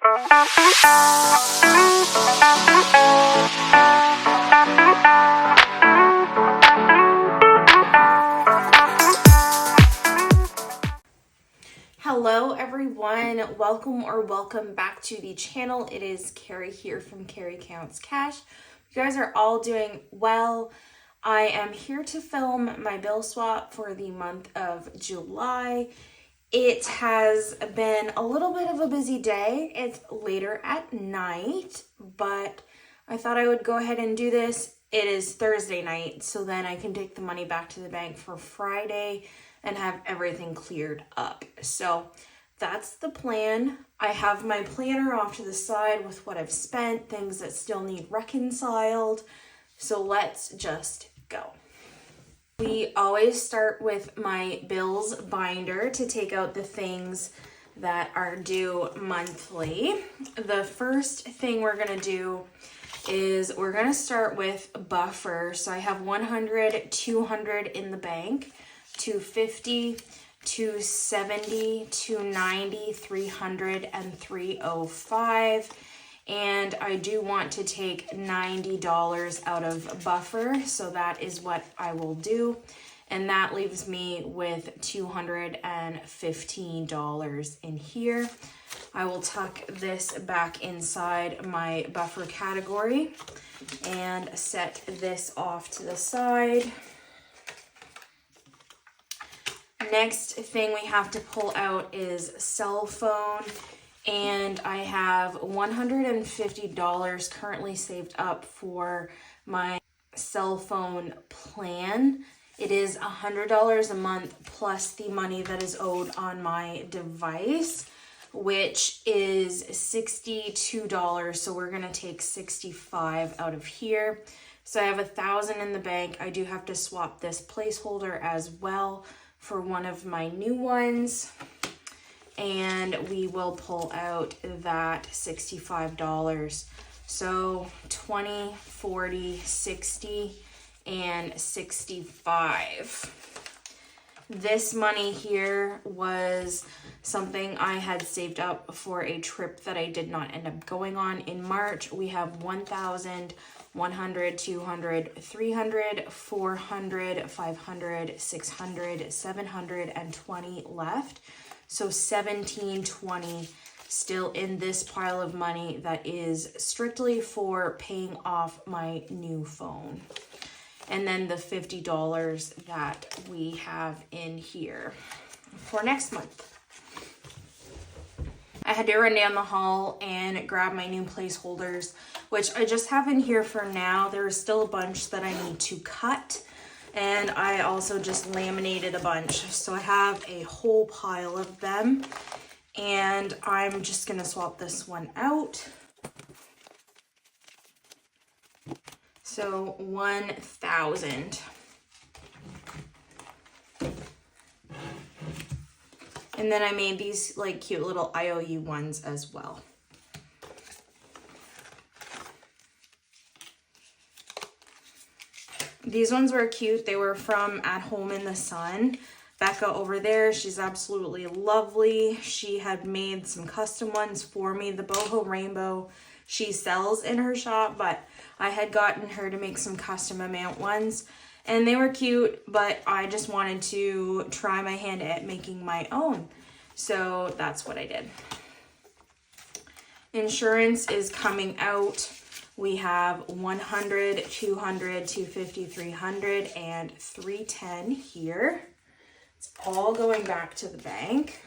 Hello everyone, welcome back to the channel. It is Carrie here from Carrie Counts Cash. You guys are all doing well. I am here to film my bill swap for the month of July. It has been a little bit of a busy day. It's later at night, but I thought I would go ahead and do this. It is Thursday night, so then I can take the money back to the bank for Friday and have everything cleared up. So that's the plan. I have my planner off to the side with what I've spent, things that still need reconciled. So let's just go. We always start with my bills binder to take out the things that are due monthly. The first thing we're gonna do is we're gonna start with buffer. So I have 100, 200 in the bank, 250, 270, 290, 300, and 305. And I do want to take $90 out of buffer, so that is what I will do. And that leaves me with $215 in here. I will tuck this back inside my buffer category and set this off to the side. Next thing we have to pull out is cell phone, and I have $150 currently saved up for my cell phone plan. It is $100 a month plus the money that is owed on my device, which is $62. So we're gonna take $65 out of here. So I have $1,000 in the bank. I do have to swap this placeholder as well for one of my new ones, and we will pull out that $65. So 20, 40, 60, and 65. This money here was something I had saved up for a trip that I did not end up going on in March. We have 1,000, 100, 200, 300, 400, 500, 600, 720 left. So 1720 still in this pile of money that is strictly for paying off my new phone. And then the $50 that we have in here for next month. I had to run down the hall and grab my new placeholders, which I just have in here for now. There is still a bunch that I need to cut, and I also just laminated a bunch. So I have a whole pile of them, and I'm just gonna swap this one out. So 1,000. And then I made these like cute little IOU ones as well. These ones were cute. They were from At Home in the Sun. Becca over there, she's absolutely lovely. She had made some custom ones for me. The boho rainbow she sells in her shop, but I had gotten her to make some custom amount ones, and they were cute, but I just wanted to try my hand at making my own. So that's what I did. Insurance is coming out. We have 100, 200, 250, 300, and 310 here. It's all going back to the bank.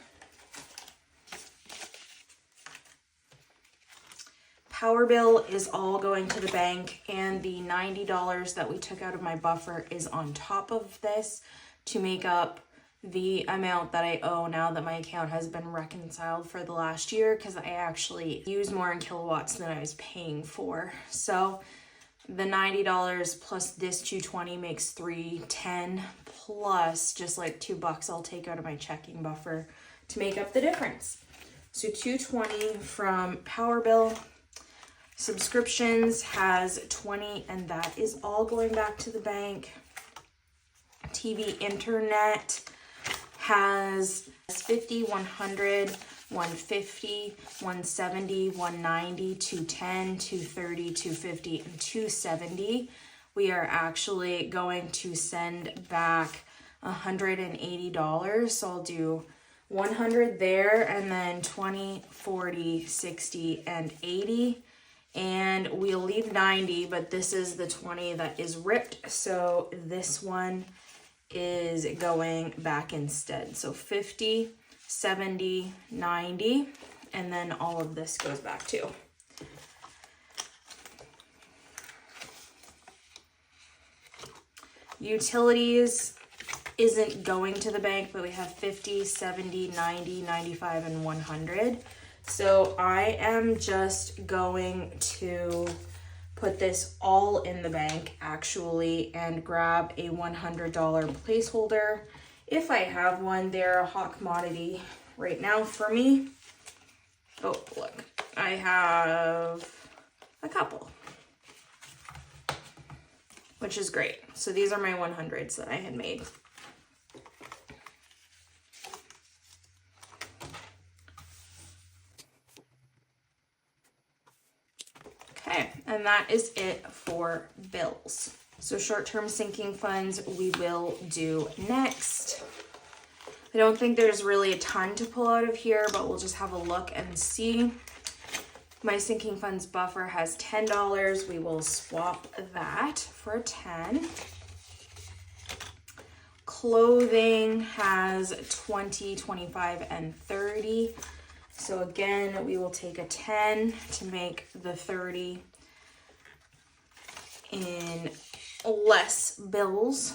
Power bill is all going to the bank, and the $90 that we took out of my buffer is on top of this to make up the amount that I owe now that my account has been reconciled for the last year, because I actually use more in kilowatts than I was paying for. So the $90 plus this $220 makes $310, plus just like $2 I'll take out of my checking buffer to make up the difference. So $220 from power bill. Subscriptions has 20, and that is all going back to the bank. TV internet has 50, 100, 150, 170, 190, 210, 230, 250, and 270. We are actually going to send back $180. So I'll do 100 there, and then 20, 40, 60, and 80. And we'll leave 90, but this is the 20 that is ripped. So this one is going back instead. So 50, 70, 90, and then all of this goes back too. Utilities isn't going to the bank, but we have 50, 70, 90, 95, and 100. So I am just going to put this all in the bank actually and grab a $100 placeholder. If I have one, they're a hot commodity right now for me. Oh, look, I have a couple, which is great. So these are my 100s that I had made. Okay, and that is it for bills. So short-term sinking funds we will do next. I don't think there's really a ton to pull out of here, but we'll just have a look and see. My sinking funds buffer has $10. We will swap that for 10. Clothing has 20, 25, and 30. So again, we will take a 10 to make the 30 in less bills.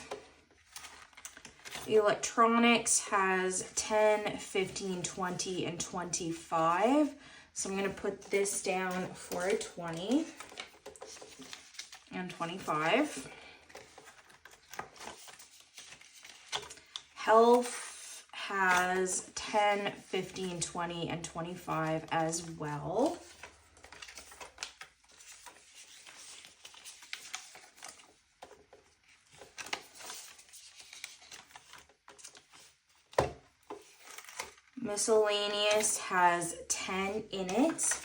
Electronics has 10, 15, 20, and 25. So I'm going to put this down for a 20 and 25. Health has 10, 15, 20, and 25 as well. Miscellaneous has 10 in it.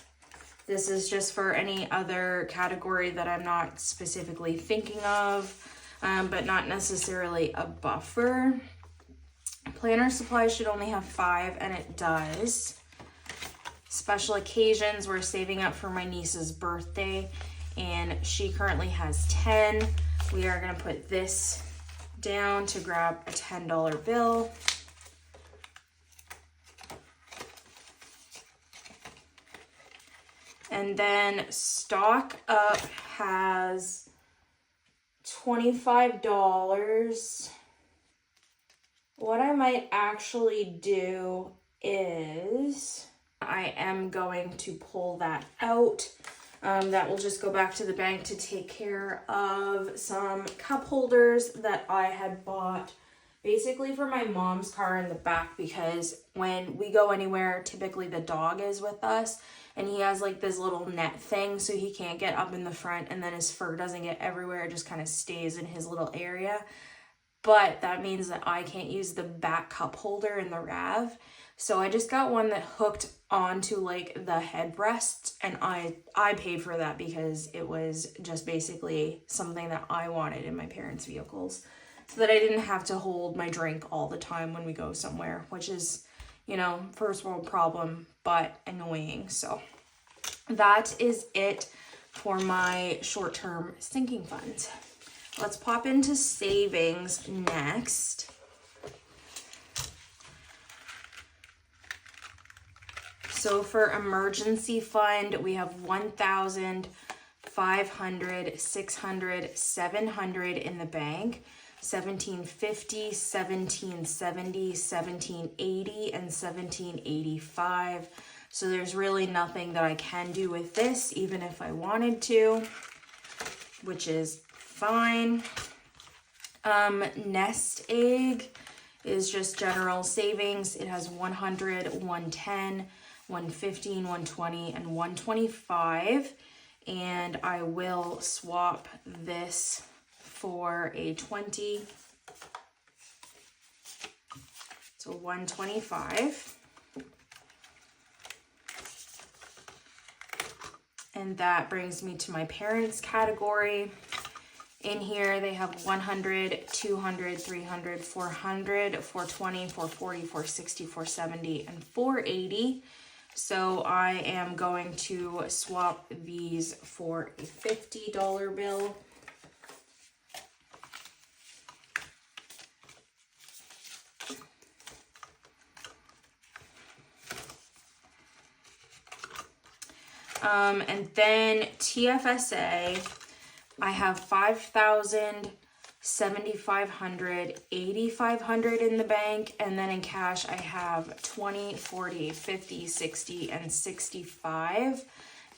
This is just for any other category that I'm not specifically thinking of, but not necessarily a buffer. Planner supplies should only have 5, and it does. Special occasions, we're saving up for my niece's birthday, and she currently has 10. We are going to put this down to grab a $10 bill. And then stock up has $25. What I might actually do is I am going to pull that out. That will just go back to the bank to take care of some cup holders that I had bought basically for my mom's car in the back, because when we go anywhere, typically the dog is with us. And he has like this little net thing, so he can't get up in the front, and then his fur doesn't get everywhere. It just kind of stays in his little area. But that means that I can't use the back cup holder in the RAV. So I just got one that hooked onto like the headrest, and I paid for that because it was just basically something that I wanted in my parents' vehicles, so that I didn't have to hold my drink all the time when we go somewhere, which is, you know, first world problem, but annoying. So that is it for my short-term sinking funds. Let's pop into savings next. So for emergency fund, we have 1,000, 500, 600, 700 in the bank. 1750, 1770, 1780, and 1785. So there's really nothing that I can do with this, even if I wanted to, which is fine. Nest egg is just general savings. It has 100, 110, 115, 120, and 125. And I will swap this for a 20, so 125. And that brings me to my parents category. In here, they have 100, 200, 300, 400, 420, 440, 460, 470, and 480. So I am going to swap these for a $50 bill. And then TFSA, I have 5,000, 7,500, 8,500 in the bank, and then in cash I have 20, 40, 50, 60, and 65.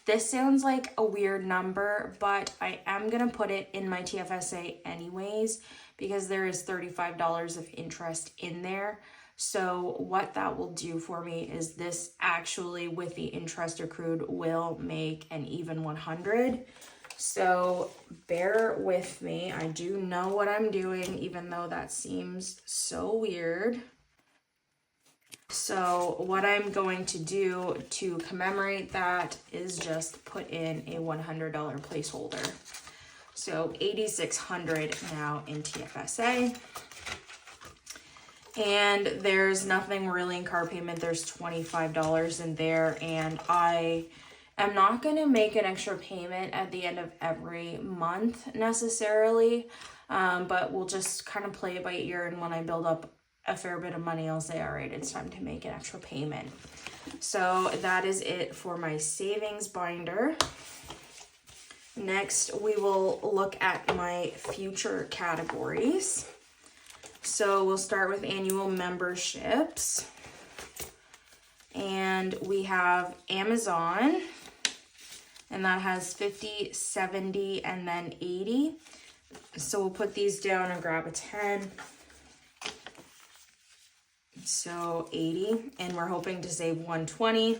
This sounds like a weird number, but I am gonna put it in my TFSA anyways because there is $35 of interest in there. So what that will do for me is this actually, with the interest accrued, will make an even 100. So bear with me. I do know what I'm doing, even though that seems so weird. So what I'm going to do to commemorate that is just put in a $100 placeholder. So $8,600 now in TFSA. And there's nothing really in car payment. There's $25 in there, and I am not going to make an extra payment at the end of every month necessarily, but we'll just kind of play it by ear, and when I build up a fair bit of money, I'll say, all right, it's time to make an extra payment. So that is it for my savings binder. Next, we will look at my future categories. So we'll start with annual memberships. And we have Amazon, and that has 50, 70, and then 80. So we'll put these down and grab a 10. So 80, and we're hoping to save 120.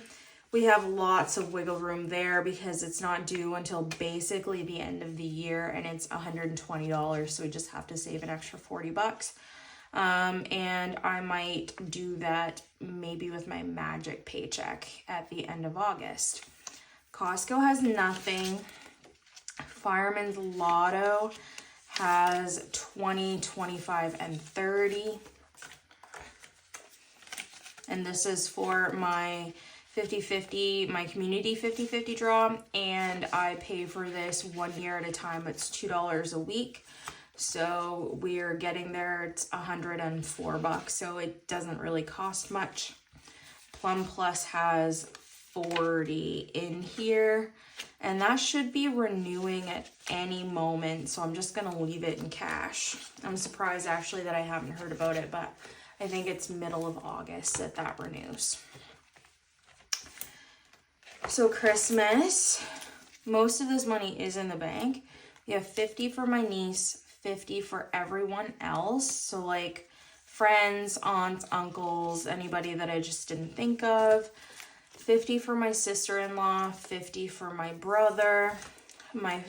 We have lots of wiggle room there because it's not due until basically the end of the year, and it's $120. So we just have to save an extra 40 bucks. And I might do that maybe with my magic paycheck at the end of August. Costco has nothing. Fireman's Lotto has 20, 25, and 30. And this is for my 50-50, my community 50-50 draw. And I pay for this 1 year at a time. It's $2 a week. So we're getting there. It's 104 bucks. So it doesn't really cost much. Plum Plus has 40 in here, and that should be renewing at any moment. So I'm just going to leave it in cash. I'm surprised actually that I haven't heard about it, but I think it's middle of August that renews. So Christmas, most of this money is in the bank. We have 50 for my niece, 50 for everyone else. So like friends, aunts, uncles, anybody that I just didn't think of. 50 for my sister-in-law, 50 for my brother, my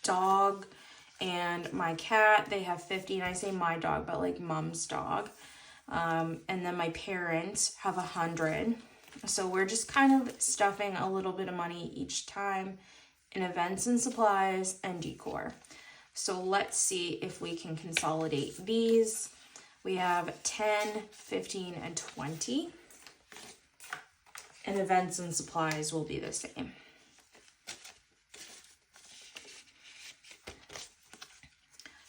dog, and my cat. They have 50, and I say my dog, but like mom's dog. And then my parents have 100. So we're just kind of stuffing a little bit of money each time in events and supplies and decor. So let's see if we can consolidate these. We have 10, 15, and 20. And events and supplies will be the same.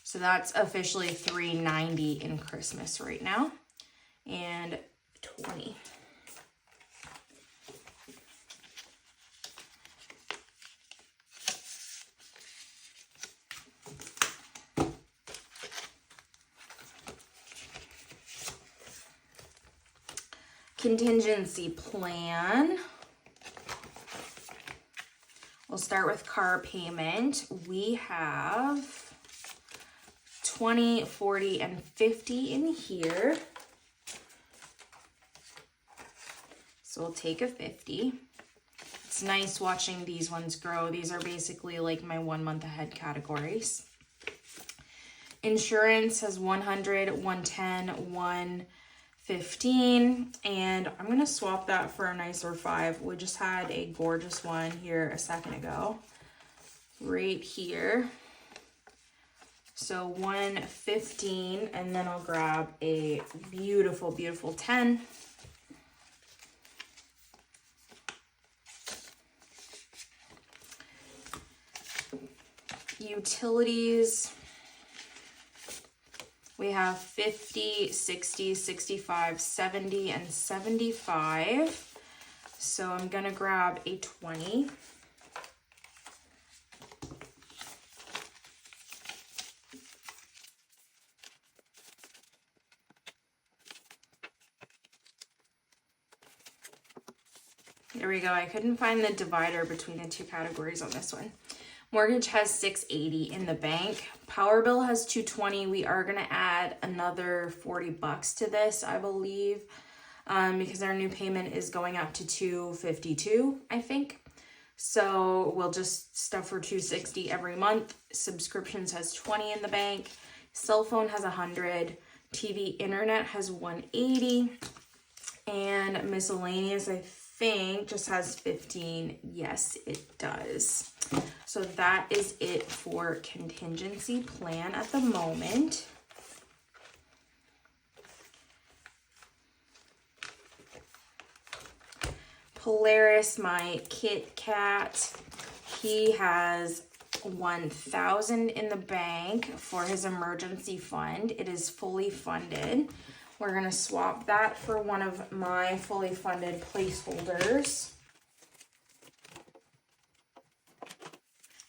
So that's officially $390 in Christmas right now. And 20. Contingency plan. We'll start with car payment. We have 20, 40, and 50 in here. So we'll take a 50. It's nice watching these ones grow. These are basically like my 1 month ahead categories. Insurance has 100, 110, 130, 15, and I'm gonna swap that for a nicer 5. We just had a gorgeous one here a second ago, right here. So 115, and then I'll grab a beautiful, beautiful 10. Utilities, we have 50, 60, 65, 70, and 75. So I'm gonna grab a 20. There we go. I couldn't find the divider between the two categories on this one. Mortgage has 680 in the bank. Power bill has 220. We are going to add another 40 bucks to this, I believe, because our new payment is going up to 252, I think. So we'll just stuff for 260 every month. Subscriptions has 20 in the bank. Cell phone has 100. TV internet has 180. And miscellaneous, I think, just has 15. Yes, it does. So that is it for contingency plan at the moment. Polaris, my Kit Kat, he has 1,000 in the bank for his emergency fund. It is fully funded. We're gonna swap that for one of my fully funded placeholders.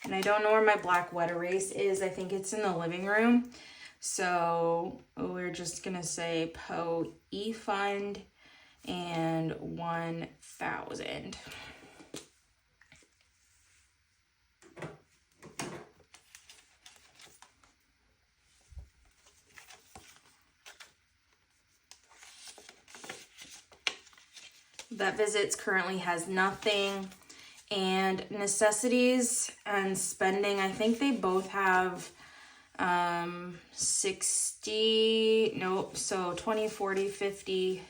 And I don't know where my black wet erase is. I think it's in the living room. So we're just gonna say PO E-Fund and 1,000. Vet visits currently has nothing. And necessities and spending, I think they both have 60, nope, so 20, 40, 50,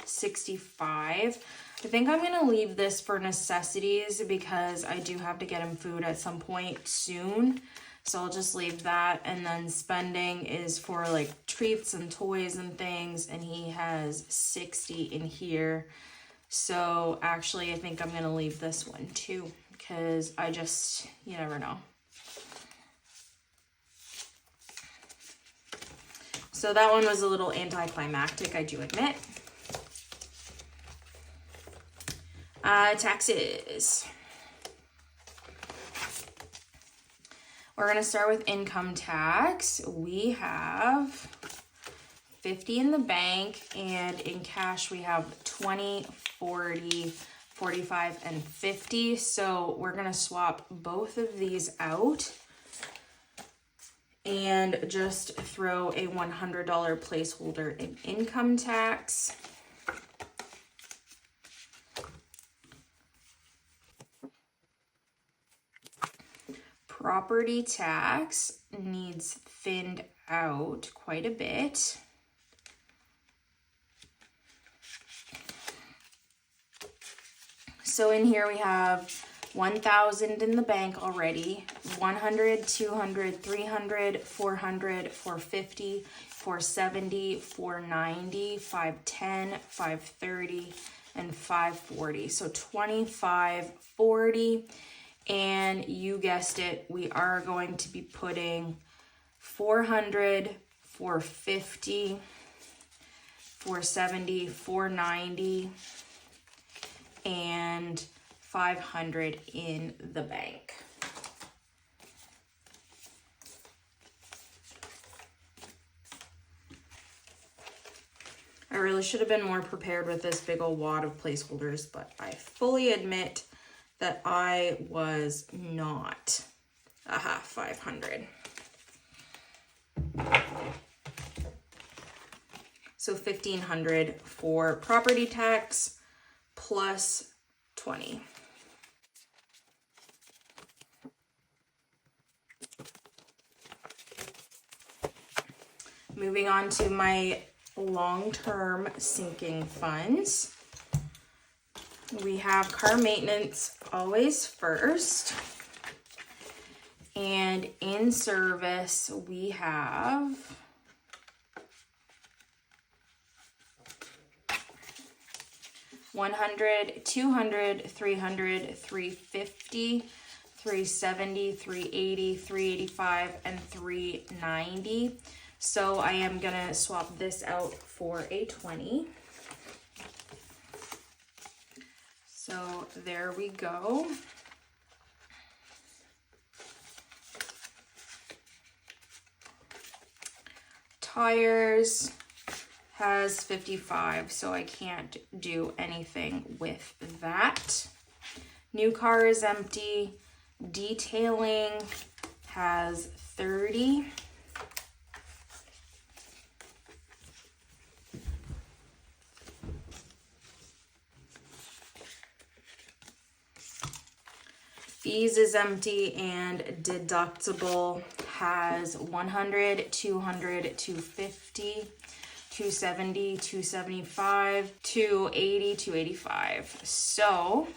65. I think I'm gonna leave this for necessities because I do have to get him food at some point soon. So I'll just leave that, and then spending is for like treats and toys and things, and he has 60 in here. So actually, I think I'm going to leave this one too, because you never know. So that one was a little anticlimactic, I do admit. Taxes. We're going to start with income tax. We have 50 in the bank, and in cash we have 20, 40, 45, and 50. So we're gonna swap both of these out and just throw a $100 placeholder in income tax. Property tax needs thinned out quite a bit. So in here we have 1,000 in the bank already, 100, 200, 300, 400, 450, 470, 490, 510, 530, and 540. So 2540. And you guessed it, we are going to be putting 400, 450, 470, 490, and 500 in the bank. I really should have been more prepared with this big old wad of placeholders, but I fully admit that I was not. Aha, 500. So 1,500 for property tax plus 20. Moving on to my long-term sinking funds. We have car maintenance always first. And in service, we have $100, $200, $300, $350, $370, $380, $385, and $390. So I am gonna swap this out for a 20. So there we go. Tires has 55, so I can't do anything with that. New car is empty. Detailing has 30. Fees is empty, and deductible has 100, 200, 250, 270, 275, 280, 285. So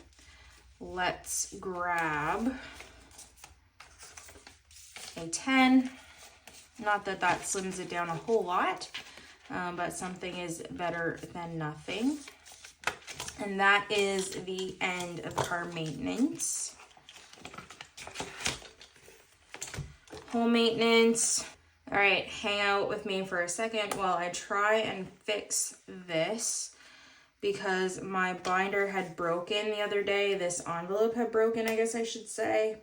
let's grab a 10. Not that that slims it down a whole lot, but something is better than nothing. And that is the end of car maintenance. Home maintenance. All right, hang out with me for a second while I try and fix this, because my binder had broken the other day. This envelope had broken, I guess I should say.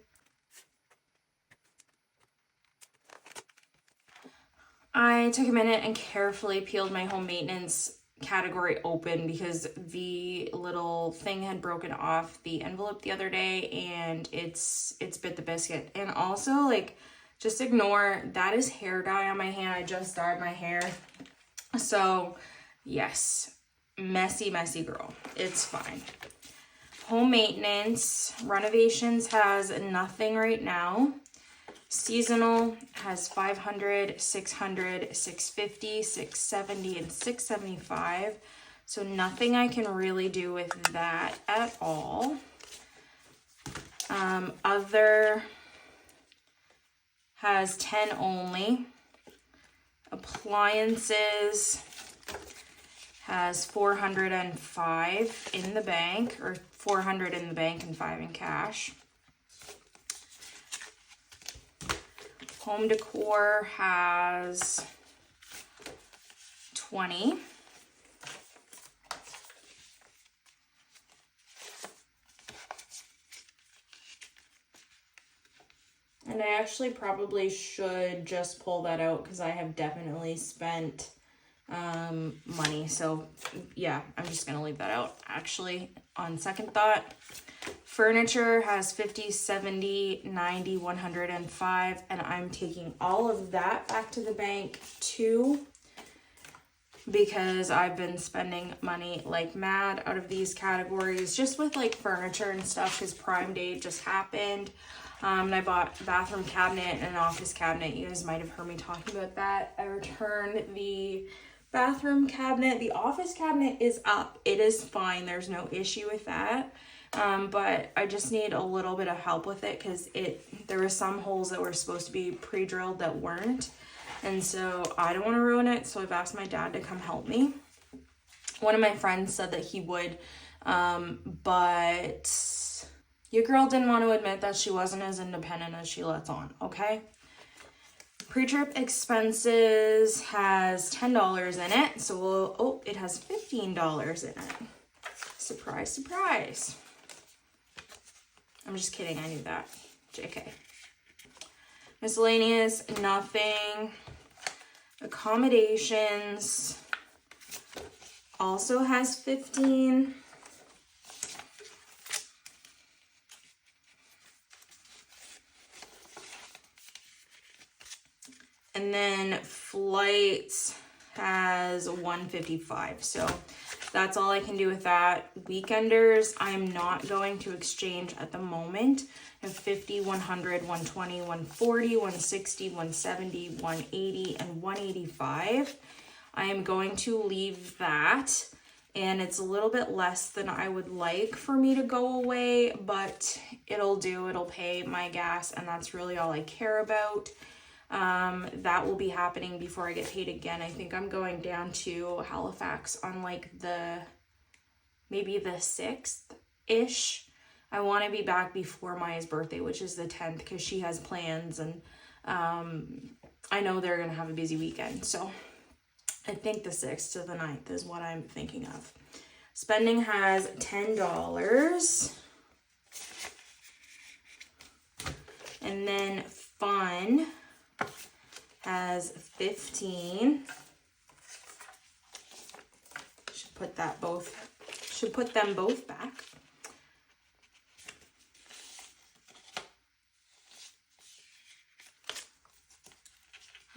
I took a minute and carefully peeled my home maintenance category open because the little thing had broken off the envelope the other day, and it's bit the biscuit. And also, like, just ignore, that is hair dye on my hand. I just dyed my hair. So yes, messy girl. It's fine. Home maintenance, renovations has nothing right now. Seasonal has 500, 600, 650, 670, and 675. So nothing I can really do with that at all. Other has 10 only. Appliances has 405 in the bank, or 400 in the bank and 5 in cash. Home decor has 20. And I actually probably should just pull that out because I have definitely spent money. So yeah, I'm just gonna leave that out actually on second thought. Furniture has 50, 70, 90, 105, and I'm taking all of that back to the bank too, because I've been spending money like mad out of these categories, just with like furniture and stuff, because Prime Day just happened. And I bought a bathroom cabinet and an office cabinet. You guys might have heard me talking about that. I returned the bathroom cabinet. The office cabinet is up. It is fine. There's no issue with that. But I just need a little bit of help with it because there were some holes that were supposed to be pre-drilled that weren't. And so I don't want to ruin it. So I've asked my dad to come help me. One of my friends said that he would, but your girl didn't want to admit that she wasn't as independent as she lets on, okay? Pre-trip expenses has $10 in it. So it has $15 in it. Surprise, surprise. I'm just kidding, I knew that. JK. Miscellaneous, nothing. Accommodations also has 15. And then flights has 155. So that's all I can do with that. Weekenders, I'm not going to exchange at the moment. I have 50, 100, 120, 140, 160, 170, 180, and 185. I am going to leave that, and it's a little bit less than I would like for me to go away, but it'll do. It'll pay my gas, and that's really all I care about. That will be happening before I get paid again. I think I'm going down to Halifax on like maybe the 6th-ish. I want to be back before Maya's birthday, which is the 10th, because she has plans, and I know they're going to have a busy weekend. So I think the 6th to the 9th is what I'm thinking of. Spending has $10. And then fun has 15. Should put them both back.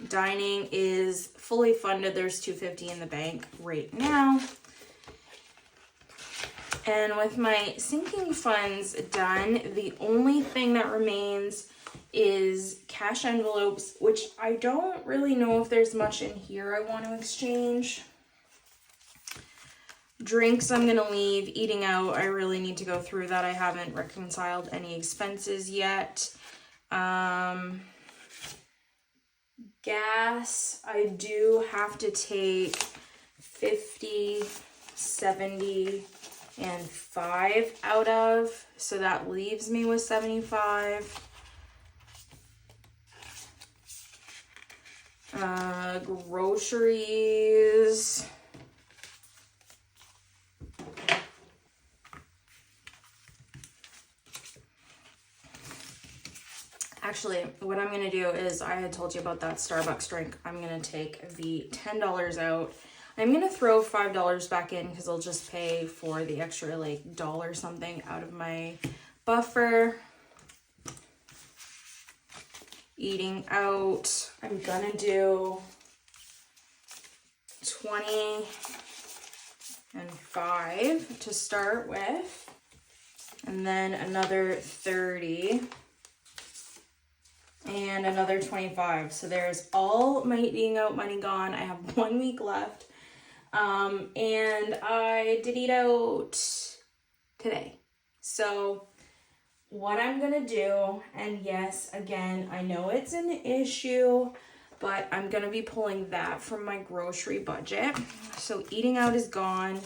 Dining is fully funded. There's $250 in the bank right now. And with my sinking funds done, the only thing that remains is cash envelopes, which I don't really know if there's much in here I want to exchange. Drinks I'm going to leave. Eating out, I really need to go through that. I haven't reconciled any expenses yet. Gas, I do have to take 50, 70, and 5 out of, so that leaves me with 75. Groceries. Actually, what I'm going to do is, I had told you about that Starbucks drink. I'm going to take the $10 out. I'm going to throw $5 back in because I'll just pay for the extra like dollar something out of my buffer. Eating out, I'm going to do 20 and 5 to start with. And then another 30. And another 25. So there's all my eating out money gone. I have 1 week left. And I did eat out today. So what I'm going to do, and yes, again, I know it's an issue, but I'm going to be pulling that from my grocery budget. So eating out is gone.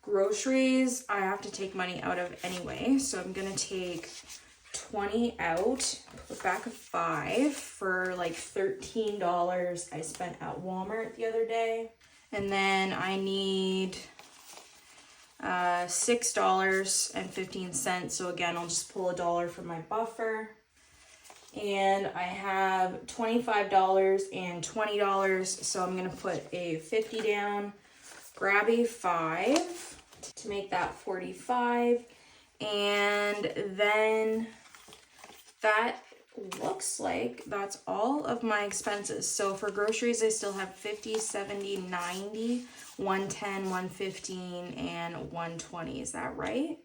Groceries, I have to take money out of anyway. So I'm going to take 20 out, put back a 5 for like $13 I spent at Walmart the other day. And then I need $6.15. So again, I'll just pull $1 from my buffer. And I have $25 and $20. So I'm going to put a 50 down, grab a 5 to make that 45. And then that looks like that's all of my expenses. So for groceries, I still have 50, 70, 90, 110, 115, and 120. Is that right?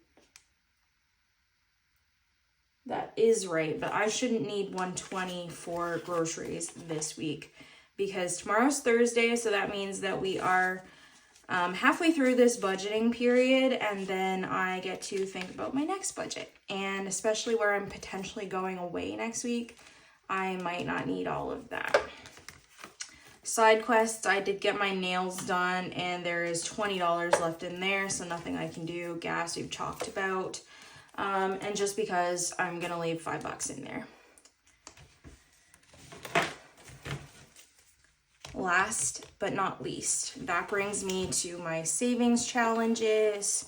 That is right, but I shouldn't need 120 for groceries this week because tomorrow's Thursday, so that means that we are halfway through this budgeting period, and then I get to think about my next budget. And especially where I'm potentially going away next week, I might not need all of that. Side quests, I did get my nails done, and there is $20 left in there, so nothing I can do. Gas, we've talked about. And just because I'm going to leave $5 in there. Last but not least, that brings me to my savings challenges.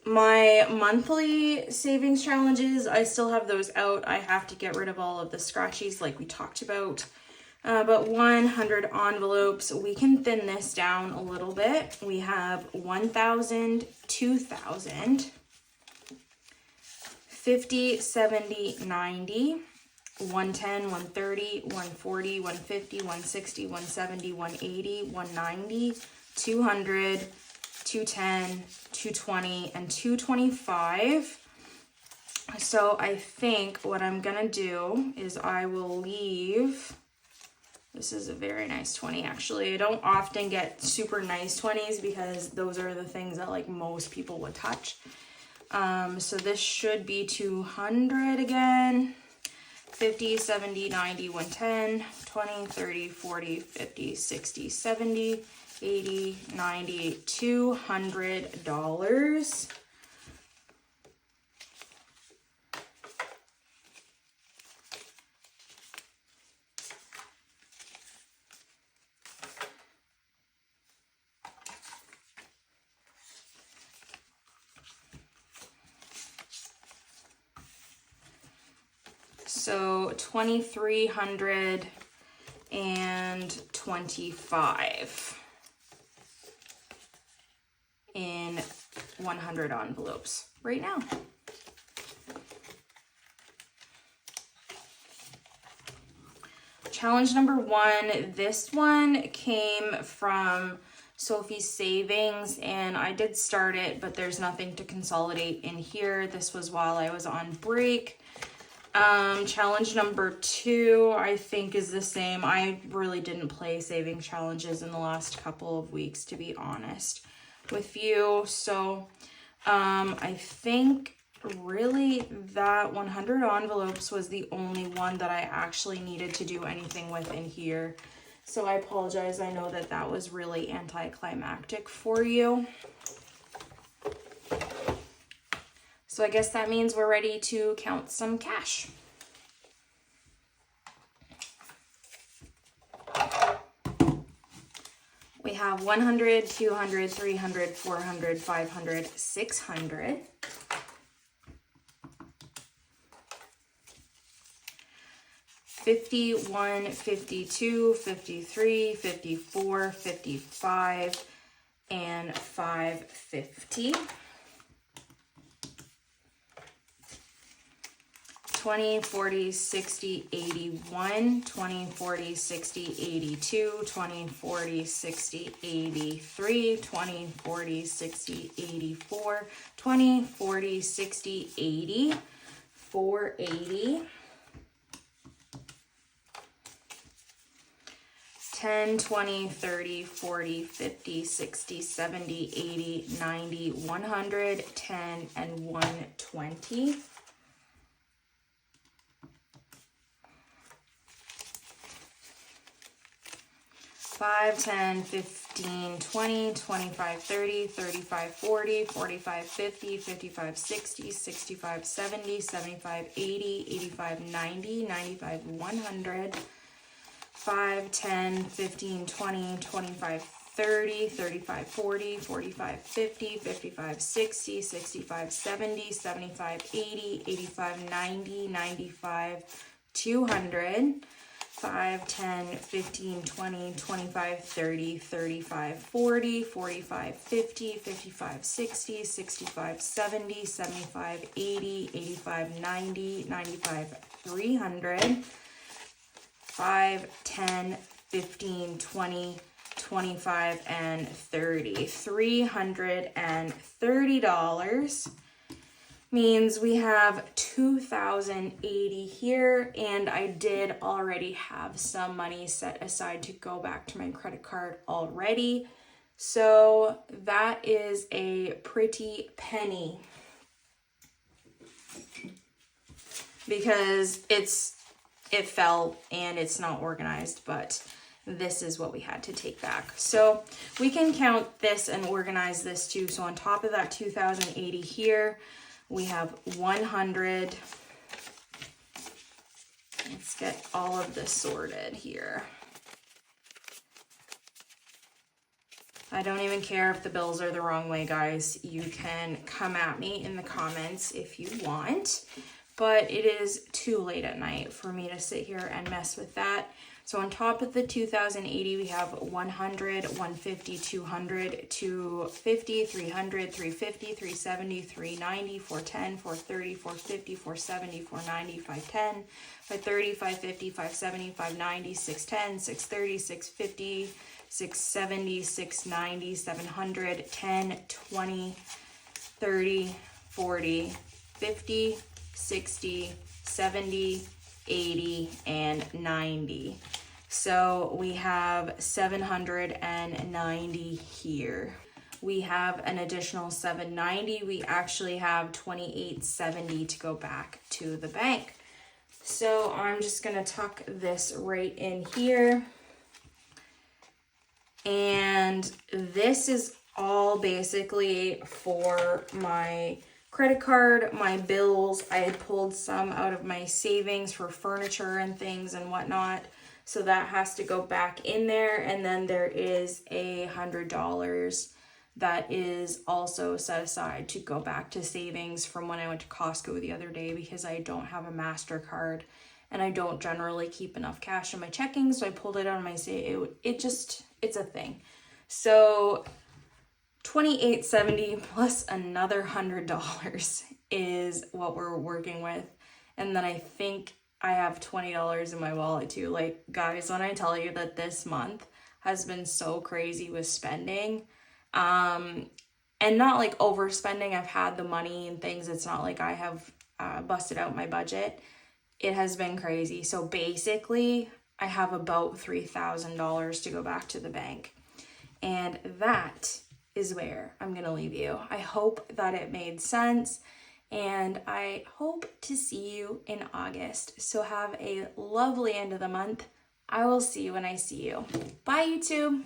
My monthly savings challenges, I still have those out. I have to get rid of all of the scratchies like we talked about. But 100 envelopes, we can thin this down a little bit. We have 1,000, 2,000, 50, 70, 90. 110, 130, 140, 150, 160, 170, 180, 190, 200, 210, 220, and 225. So I think what I'm gonna do is I will leave This is a very nice 20, actually. I don't often get super nice 20s because those are the things that like most people would touch. So this should be 200 again. 50, 70, 90, 110, 20, 30, 40, 50, 60, 70, 80, 90, $200. So 2,325 in 100 envelopes right now. Challenge number 1, this one came from Sophie's Savings, and I did start it, but there's nothing to consolidate in here. This was while I was on break. Challenge number 2, I think, is the same. I really didn't play saving challenges in the last couple of weeks, to be honest with you. So, I think really that 100 envelopes was the only one that I actually needed to do anything with in here. So I apologize. I know that that was really anticlimactic for you. So I guess that means we're ready to count some cash. We have 100, 200, 300, 400, 500, 600. 51, 52, 53, 54, 55, and 550. 20, 40, 60, 81, 20, 40, 60, 82, 20, 40, 60, 83, 20, 40, 60, 84, 20, 40, 60, 80, 480, 10, 20, 30, 40, 50, 60, 70, 80, 90, 100, 10, and 120. 5, 10, 15, 20, 25, 30, 35, 40, 45, 50, 55, 60, 65, 70, 75, 80, 85, 90, 95, 100. 5, 10, 15, 20, 25, 30, 35, 40, 45, 50, 55, 60, 65, 70, 75, 80, 85, 90, 95, 200. 5, 10, 15, 20, 25, 30, 35, 40, 45, 50, 55, 60, 65, 70, 75, 80, 85, 90, 95, 300. 5, 10, 15, 20, 25, and 30. $330 means we have 2,080 here, and I did already have some money set aside to go back to my credit card already. So that is a pretty penny because it fell and it's not organized, but this is what we had to take back. So we can count this and organize this too. So on top of that 2,080 here, we have 100. Let's get all of this sorted here. I don't even care if the bills are the wrong way, guys. You can come at me in the comments if you want, but it is too late at night for me to sit here and mess with that. So on top of the 2,080, we have 100, 150, 200, 250, 300, 350, 370, 390, 410, 430, 450, 470, 490, 510, 530, 550, 570, 590, 610, 630, 650, 670, 690, 700, 10, 20, 30, 40, 50, 60, 70, 80, and 90. So we have 790 here. We have an additional 790. We actually have 2870 to go back to the bank. So I'm just gonna tuck this right in here. And this is all basically for my credit card, my bills. I had pulled some out of my savings for furniture and things and whatnot. So that has to go back in there. And then there is $100 that is also set aside to go back to savings from when I went to Costco the other day, because I don't have a MasterCard and I don't generally keep enough cash in my checking. So I pulled it out of my it's a thing. So $28.70 plus another $100 is what we're working with. And then I think I have $20 in my wallet too. Like, guys, when I tell you that this month has been so crazy with spending, and not like overspending, I've had the money and things. It's not like I have busted out my budget. It has been crazy. So basically, I have about $3,000 to go back to the bank. And that is where I'm going to leave you. I hope that it made sense. And I hope to see you in August. So have a lovely end of the month. I will see you when I see you. Bye, YouTube.